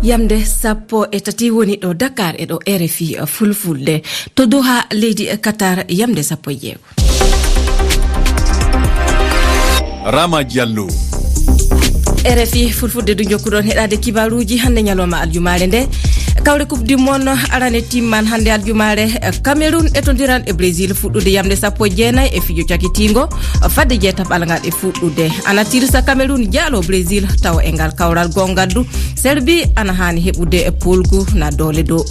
Yamde sappo e tati woni ɗo Dakar e ɗo RFI fulfulde to Doha leydi Qatar yamde sappo yeego. Rama Diallo. RFI fulfulde du jokkuɗon heɗade kibaruji hande nyaloma aljumare nde kawre coupe du monde arane timman hande aljumare Cameroun e tondiran e Brésil fuɗɗude yamde sappo jeenay e fijo cakitingo fadde jeetaɓal ngal e fuɗɗude ana tirsa Cameroun jaalo Brésil taw e ngal kawral gongaddu Serbie ana hani heɓude polgu na dole do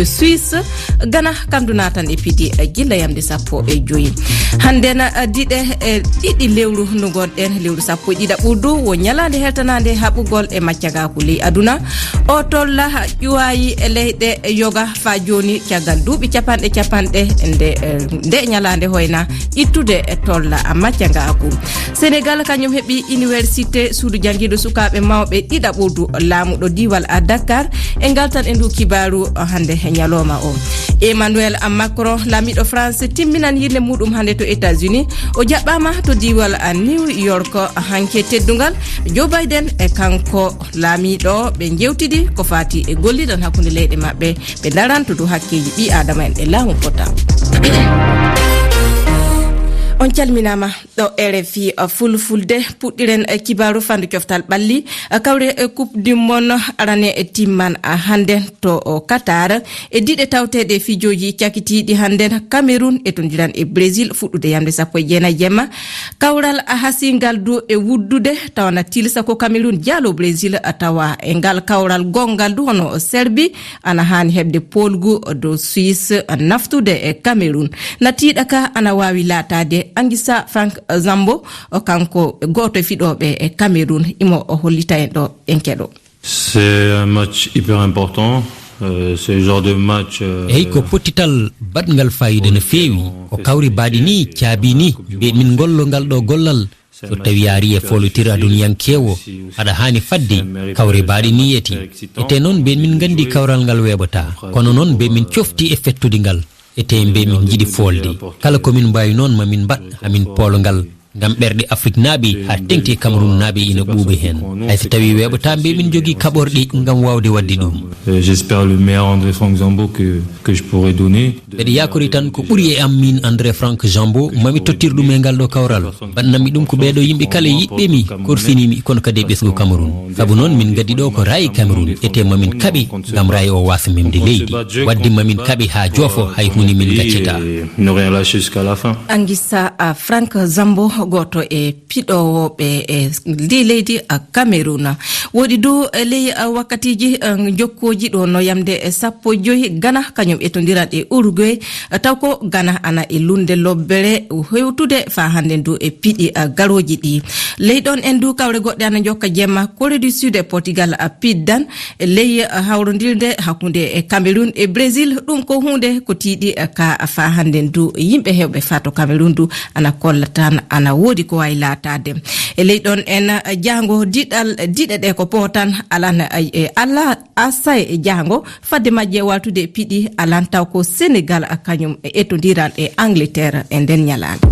Suisse Ghana kamduna tan e pidi gilla yamde sappo e joyi hande na ɗiɗi lewru no gonɗen lewru sappo ɗiɗa ɓurdu wo nyalande heltanande haɓugol e maccaga ko ley aduna o tolla ƴuwayi e leyɗe yoga fa joni caggal duuɓi capanɗe nde nyalande hoyna ittude e tolla maccaga ko Sénégal kañum heɓi université suudu jangido sukaɓe mawɓe ɗiɗa ɓurdu laamuɗo diwal a Dakar e ngaltan e ndu kibaru hande e nyaloma o Emmanuel Macron lamiɗo France timminan yirle muɗum hande to États-Unis o jaɓɓama to diwal a New York hanke teddugal Joe Biden e kanko lamiɗo ɓe jewtidi ko fati e gollidan hakkunde leyɗe mabɓe ɓe daranto do hakkeji ɓi adama en e laamu pota on calminama ɗo RFI fulfulde puɗɗiren kibaru fandu coftal ɓalli kawre coupe du monde arane timman handen to Qatar e diɗe tawteɗe fijoji cakitiɗi handen Cameroun e tondiran e Brésil fuɗɗude yamde sappo e jeenay jemma kawral hasingal du e wuddude tawana tilsa ko Cameroun jaalo Brésil tawa e ngal kawral gongal du hono Serbie ana hani hebde polgu do Suisse naftude e Cameroun natiɗa ka ana wawi latade Angissa Frank Zambo kanko goto fiɗoɓe e Cameroun imo hollita en ɗo en keɗo. C'est un match hyper important. Ce genre de match ko pottital badngal fayida no feewi ko kawri baadi ni caabi ni be min gollo ngal ɗo gollal so tawi ari e folotira aduniyankewo aɗa hani fadde kawre baadi ni yeti ete noon be min gandi kawral ngal weɓata kono noon be min cofti e fettude ngal ete be min jiɗi folde kala komin mbawi noon mamin mbaɗ hamin polgal ngam ɓerɗe Afrique naaɓe ha tengti Cameroun naaɓe ina ɓuuɓe hen hay so tawi weɓata mbe min jogui kaɓorɗe ngam wawde wadde ɗum. J'espère le meilleur André Franck Zambo que je pourrais donner. Ɓeɗe yakori tan ko ɓuuri e am min André Franck Zambo mami tottir ɗum e ngal ɗo kawral bannami ɗum ko ɓeɗo yimɓe kala yiɓɓemi korfinimi kono kadi e ɓesgu Cameroun saabu noon min gaddi ɗo ko rayi Cameroun ete mamin kaɓe ngam rayi o wasa memde leydi wadde mamin kaɓe ha joofo hay hunde min gacceta. Ne rien lâcher jusqu'à la fin. Angissa Franck Zambo goto e piɗowoɓe e leydi Cameroun woɗi dow ley wakkatiji jokkoji ɗo no yamde sappo joyi Ghana kañum e tondiran e Uruguay taw ko Ghana ana e lunde lobbere hewtude fa hande du e piɗi garoji ɗi leyɗon en du kawre goɗɗe ana jokka jemma Corée du Sud e Portugal piddan ley hawrodirde hakkunde e Cameroun e Brésil ɗum ko hunde ko tiiɗi ka fa hande du yimɓe hewɓe fato Cameroun du ana kollatan ana wodi ko way latade e leyɗon en jango diɗe ko potan alan e alla asay e jango fadde majje waltude piɗi alan taw ko Sénégal kañum e etodiran e Angleterre e nden nyalande.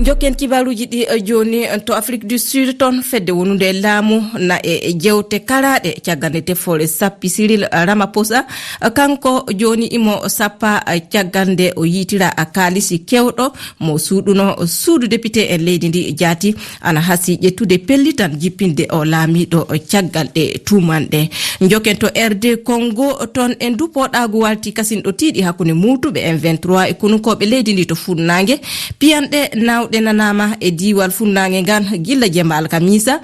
Jokken kibaruji ɗi joni to Afrique du Sud ton fedde wonude laamu na e jewte karaɗe caggal tefore sappi Cyril Ramaphosa kanko joni imo sappa caggal nde o yitira kalisi kewɗo mo suuduno suudu député en leydi ndi jaati ana hasi ƴettude pellitan jippinde o laamiɗo caggal ɗe tumanɗe jokken to RD Congo ton en du poɗagu walti kasinɗo tiiɗi hakkunde mutuɓe M23 e kunukoɓe leydi ndi to funnangue piyanɗe nawɗe nanama e diwal funnangue ngan gilla jemma alkamisa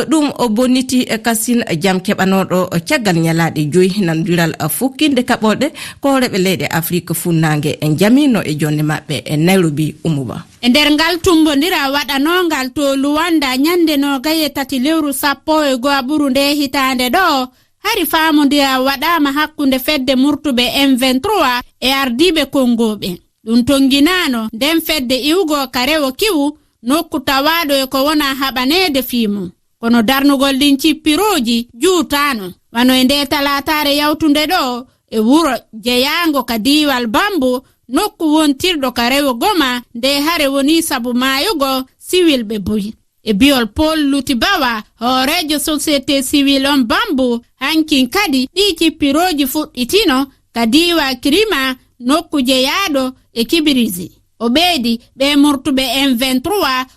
ɗum o bonniti kasin jam keɓanoɗo caggal nyalaɗe joyi nandiral fukkinde kaɓorɗe ko reɓe leyɗe Afrique funnangue en jamino e jonde mabɓe e Nairobi Umuba. E nder ngal tumbodira waɗanongal to Luwanda nyande no gaye tati lewru sappo e go'a ɓuru nde hitande ɗo hari famodira waɗama hakkunde fedde murtuɓe M23 e ardiɓe kongoɓe ɗum tonginano nden fedde iwgo karewo kiwu nokku tawaɗo e ko wona haɓanede fimu kono darnugol ɗin cippiroji juutano wano e nde talatare yawtunde ɗo e wuro jeyango ka diwal Bambu nokku wontirɗo karewo Goma nde hare woni sabu mayugo siwilɓe boyi e biol Paul Lutibawa horejo société civile on bambu hankin kadi ɗi cippiroji fuɗɗitino kadiwa kirima nokkuje yaado e kibirizi o ɓeydi ɓe murtuɓe M23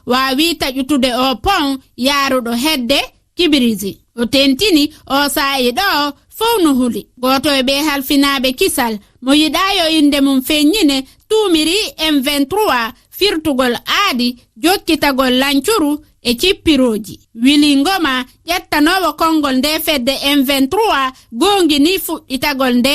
wawi taƴutude o pon yaaruɗo hedde kibirizi o tentini o saayi ɗo fof no huli goto e ɓe halfinaɓe kisal mo yiɗayo inde mum feññine tumiri M23 firtugol aadi jokkitagol lancuru e cippiroji Willy Ngoma ƴettanowo konngol nde fedde M23 gongini fuɗɗitagol nde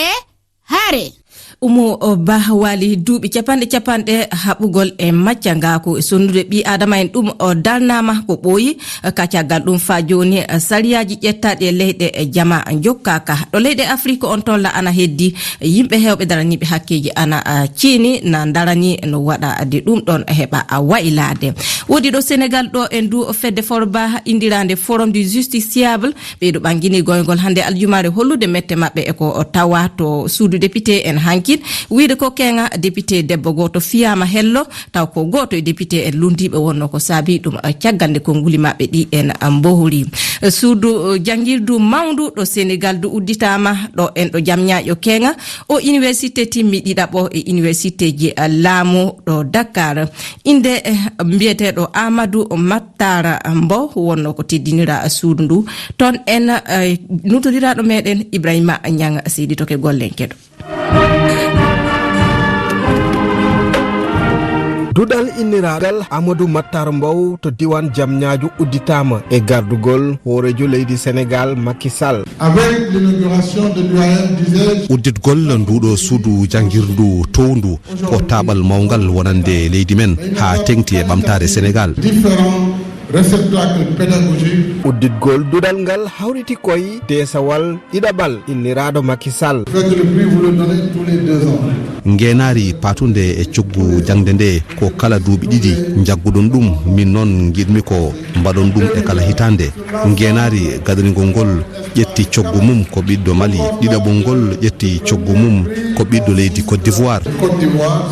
hare umo ba wali duuɓi capanɗe haɓugol e macca ngako e sonnude ɓi adama en ɗum o dalnama ko ɓooyi ka caggal ɗum fa joni sariyaji ƴettaɗe leyɗe e jama jokkaka ɗo leyɗe Afrique on tolla ana heddi yimɓe hewɓe daraniɓe hakkeji ana ciini na darani no waɗa de ɗum ɗon heɓa waylade wodi ɗo Sénégal ɗo en du fedde forba indirande forum du justiciable ɓeɗo ɓangini goygol hande aljumare hollude mette mabɓe e ko tawa to suudu député en hankin wiide ko kenga député debbo goto fiyama hello taw ko goto e député en lundiɓe wonno ko saabi ɗum caggalde konnguli mabɓe ɗi en mbohori suudu jangirdu mawndu ɗo Sénégal du udditama ɗo en ɗo jamñaƴo kenga o université timmi ɗiɗaɓo e université ji laamu ɗo Dakar inde mbiyeteɗo Amadou Mattara Mbow wonno ko teddinira suudu ndu ton en nutodiraɗo meɗen Ibrahima Niang seydi toke gollen keɗo Dudal inniragal Amadou Matar Mbow to diwan jamñaaju udditama e gardugol horejo leydi Sénégal Macky Sall. Avec l'inauguration de doyen d'usage udditgol nduɗo suudu jangirdu towndu ko tabal mawgal wonande leydi men ha tengti e ɓamtare Sénégal. réceptacle pédagogique udditgol dudal ngal hawriti koye desawal ɗiɗaɓal inniraɗo Macky Sall. Fait que le prix vous le donnez tous les 2 ans. ngenari patunde e coggu jangde nde ko kala duuɓi ɗiɗi jagguɗon ɗum min noon giɗmi ko mbaɗon ɗum e kala hitande ngenari gadanigol ngol ƴetti coggu mum ko ɓiɗɗo Mali ɗiɗaɓol ngol ƴetti coggu mum ko ɓiɗɗo leydi Côte d'Ivoire.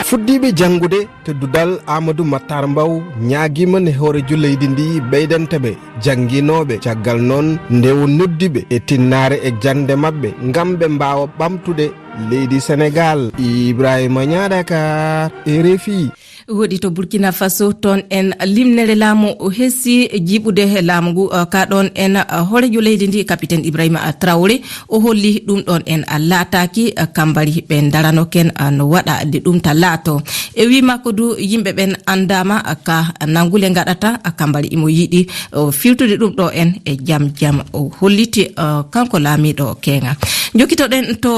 fuddiɓe jangude to dudal Amadou Matar Mbow ñaguima ne horejo leydi ndi ɓeydanteɓe janguinoɓe caggal noon ndewo noddiɓe e tinnare e jangde mabɓe ngam ɓe mbawa ɓamtude leydi Sénégal. Ibrahima Niadaka RFI. wodi to Burkina Faso ton en limnere laamu hessi jibude laamu ngu ka ɗon en horejo leydi ndi capitaine Ibrahima Traoré o holli ɗum ɗon en laataki kambari ɓe daranoken no waɗa de ɗum ta laato e wi makko du yimɓe ɓen andama ka nangule gaɗata kambari imo yiɗi filtude ɗum ɗo en e jam o holliti kanko laamiɗo kenga jokkitoɗen to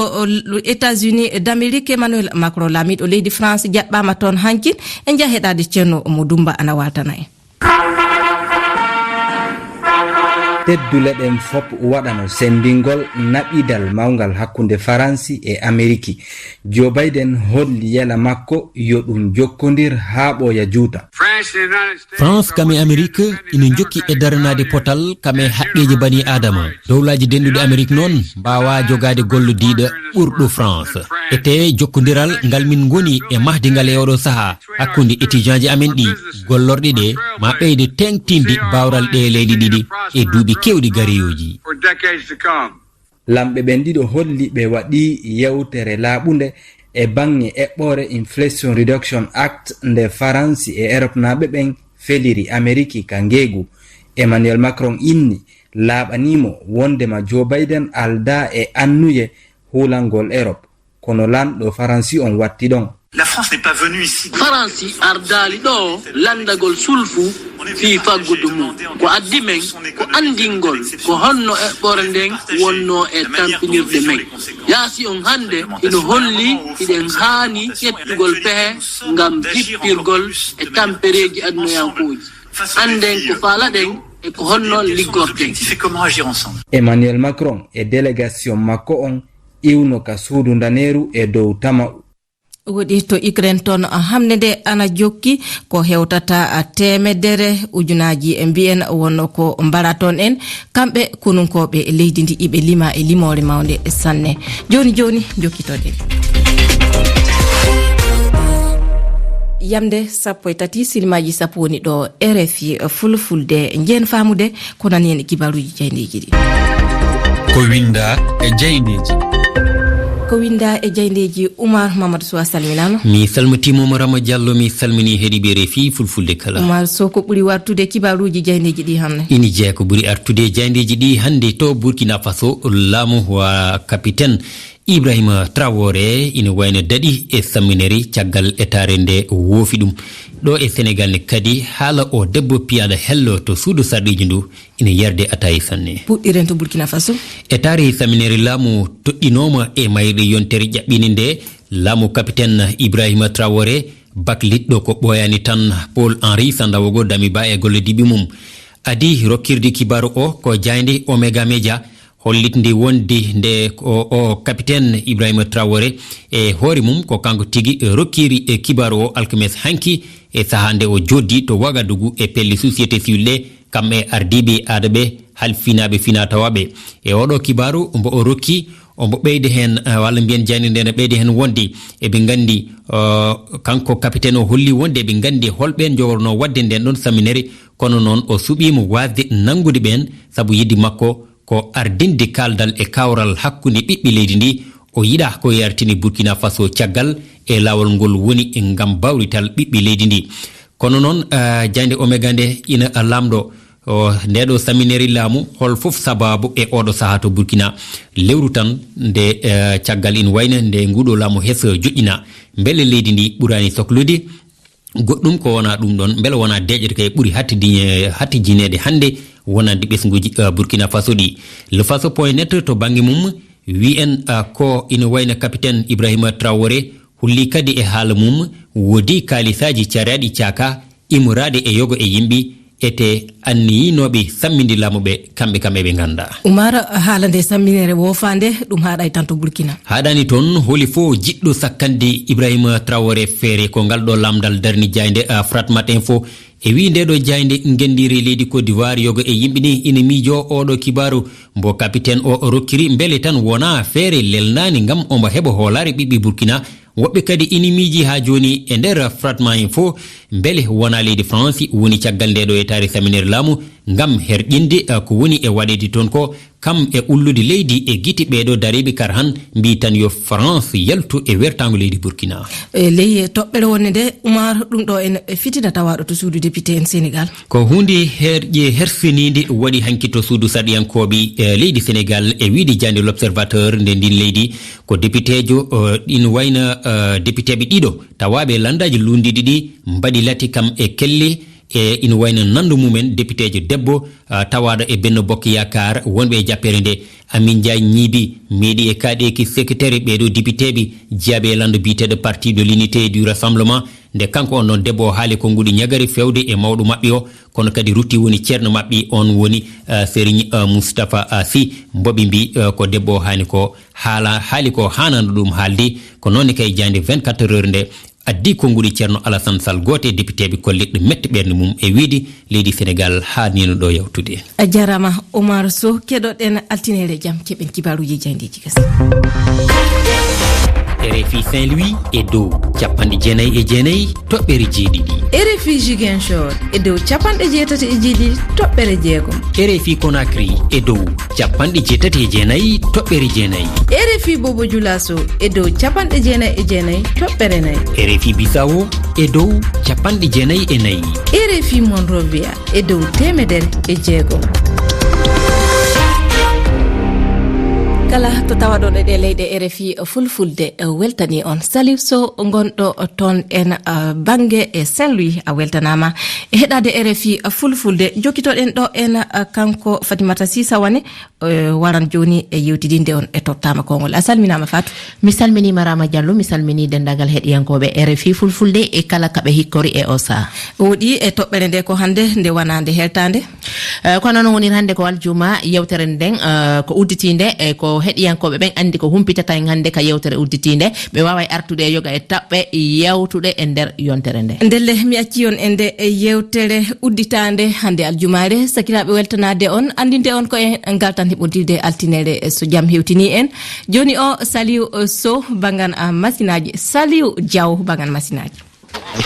États-Unis d'Amérique Emmanuel Macron laamiɗo leydi France jaɓɓama toon hankin en jaheɗade ceerno Modumba ana watana en teddule ɗen fop waɗano sendingol naɓidal mawgal hakkunde Faransi e Ameriki. Joe Biden holli yela makko yo ɗum jokkodir haa ɓooya juuta. France kame Amérique ina jokki e daranade potal kame haqqeji bani adama dowlaji dendude Amérique noon mbawa jogade gollodiɗo ɓurɗo France ete jokkodiral ngal min goni e mahdigal e oɗo saaha hakkunde étudiant ji amen ɗi gollorɗe ɗe ma ɓeyde tengtinde bawral ɗe leydi ɗiɗi e duuɓi kewɗi gariyoji. Lamɓe ɓen ɗiɗo holli ɓe waɗi yewtere laaɓunde e bange eɓɓore Inflation Reduction Act nde Faransi e Europe naɓe ɓen feliri Ameriki ka ngeegu. Emmanuel Macron inni laaɓanimo wondema Joe Biden alda e annuye hulangol Europe kono lanɗo Faransi on watti ɗon. La France n'est pas venue ici. Faransi ardali ɗo landagol sulfu fi faggudu mum ko addi men ko andingol ko honno eɓɓore nden wonno e tampinirde men yaasi on hande ino holli iɗen haani ƴettugol pehe ngam jippirgol e tampereji adnoyankoji anden ko faalaɗen e ko honno liggorten. Emmanuel Macron e délégation makko on iwno ka suudu ndaneru e dow tama wodi to Ukraine ton hamne de ana jokki ko hewtata temedere ujunaji e mbiyen wonno ko mbaraton en kambe kununkobe leydi ndi ibe lima e limore mawnde sanne joni jokkitode yamde sappo e tati silmaji sappo woni ɗo RFI fulfulde jen famude ko nani en kibaruji jayneji ɗi ko winda e jayneji ko winda e jayneji Oumar Mamadou Sow salminama. mi salmitimo Rama Diallo mi salmini heeɗiɓe RFI fulfulde kala. Oumar Sow ko ɓuuri wartude kibaruji jayneji ɗi hande ini jeeya ko ɓuuri artude jayneji ɗi hande to Burkina Faso laamu wa capitaine Ibrahima Traoré ina wayno daɗi e sammineri caggal etare nde woofi ɗum ɗo e Sénégal ne kadi haala o debbo piyaɗo hello to suudu sarɗiji ndu ina yarde atayi sanne puɗɗiren to Burkina Faso etare sammineri laamu toɗɗinoma e mayirɗe yontere ƴaɓɓini nde laamu capitaine Ibrahima Traoré bakliɗɗo ko ɓoyani tan Paul Henri Sandawogo dami ba e golle diɓi mum adi rokkirde kibaru o ko jayde Omega Media hollitde wondi nde o capitaine Ibrahima Traoré e hoore mum ko kanko tigi rokkiri e kibaru o alkames hanki e sahande o joddi to Wagadugu e pelle société civile ɗe kamɓe ardiɓe aadaɓe halfinaɓe finatawaɓe e oɗo kibaru mbo o rokki ombo ɓeyde hen walla mbiyen jani nde ne ɓeyde hen wonde eɓe gandi kanko capitaine o holli wonde eɓe gandi holɓen jogorno wadde nden ɗon saminere kono noon o suɓima wasde nangude ɓen saabu yiddi makko ko ardinde kaldal e kawral hakkunde ɓiɓɓe leydi ndi o yiɗa ko yartini Burkina Faso caggal e lawol ngol woni ngam bawrital ɓiɓɓe leydi ndi kono noon jande Omega nde ina lamɗo ndeɗo samineri laamu hol fof sababu e oɗo saaha to Burkina lewru tan nde caggal ina wayna nde nguɗo laamu hes joƴƴina beele leydi ndi ɓurani sohlude goɗɗum ko wona ɗum ɗon beele wona deƴete kay ɓuuri hattijinede hande wonande ɓesguji Burkina Faso ɗi le faso point net to banggue mum wi en ko ina wayna capitaine Ibrahima Traoré hulli kadi e haala mum woodi kalisaji cariaɗi caaka imorade e yogo e yimɓe ete anniyinoɓe samminde laamuɓe kamɓe ɓe ganda Oumar haala nde samminere wofande ɗum haɗay tan to Burkina haɗani toon holi fo jiɗɗo sakkande Ibrahima Traoré feere ko ngal ɗo lamdal darni jayde Frat Matin fo e wi ndeɗo jayde gendiri leydi Côte d'Ivoire yogo e yimɓe ni ina miijo oɗo kibaru mbo capitaine o rokkiri beele tan wona feere lelnani gam omo heɓa hoolare ɓiɓɓe Burkina woɓɓe kadi ina miiji ha joni e nder fratma en fo beele wona leydi France woni caggal ndeɗo e taari saminere laamu gam herƴinde ko woni e waɗede toon ko kam e ullude leydi e guite ɓeɗo dariɓe kar han mbi tan yo France yaltu e wertago leydi Burkina ley toɓɓere wonde nde Oumar ɗum ɗo en fitina tawaɗo to suudu député en Sénégal ko hunde herƴe hersinide waɗi hanki to suudu saɗiyankoɓe leydi Sénégal e wiide jande l'observateur nde ndin leydi ko député jo ɗin wayna député ɓe ɗiɗo tawaɓe landaji lundiɗi ɗi mbaɗi lati kam e kelle e ina wayno nandu mumen député jo debbo tawaɗo e Benno Bokk Yakar wonɓe e jappere nde Amin Ndiaye ñiibi meeɗi e kaɗeki secrétaire ɓeɗo député ɓe jiyaɓe e landu biteɗo parti de l'unité du rassemblement nde kanko on noon debbo o haali ko nguɗi ñagari fewde e mawɗo mabɓe o kono kadi rutti woni ceerno mabɓe on woni Serigne Moustapha Sy mboɓe mbi ko debbo o haali ko hanano ɗum haalde ko noon kay jande 24 heures nde addi konguɗi ceerno Alassane Sall gote député ɓe kolliɗo metti ɓerde mum e wiidi leydi Sénégal haanino ɗo yawtude a jarama Oumar Sow keɗoɗen altinere jaam keɓen kibaruji jaydeji gasi RFI Saint-Louis e dow 99.9 toɓɓere jeeɗiɗi RFI Ziguinchor e dow 88.6 toɓɓere jeegom RFI Conakry e dow 89.9 toɓɓere jeenayyi RFI Bobo Dioulasso e dow 99.9 toɓɓere nayyi RFI Bissau e dow 94. RFI Monrovia e dow 100.6 kala to tawaɗon ɗe leyɗe RFI fulfulde weltani on Salif Sow gonɗo toon en banggue e Saint-Louis a weltanama e heɗade RFI fulfulde jokkitoɗen ɗo en kanko Fatimata Sisa wane waran joni e yewtidinde on e tottama kongol a salminama Fatou mi salminima Rama Diallo mi salmini dendagal heɗiyankoɓe RFI fulfulde e kala kaɓe hikkori e o saha woɗi e toɓɓere nde ko hande nde wonande heltande kono noon woni hande ko aljuma yewtere nden ko udditinde e ko heɗiyankoɓe ɓen andi ko humpitata en hande ka yewtere udditinde ɓe wawa artude e yoga e taɓɓe yewtude e nder yontere nde ndelle mi acci on e nde yewtere udditande hande aljumare sakiraɓe weltanade on andinde on ko en galtan heɓodilde altinere so jaam hewtini en joni o Saliou Sow bangan masinaji Saliou Diaw bangan masinaji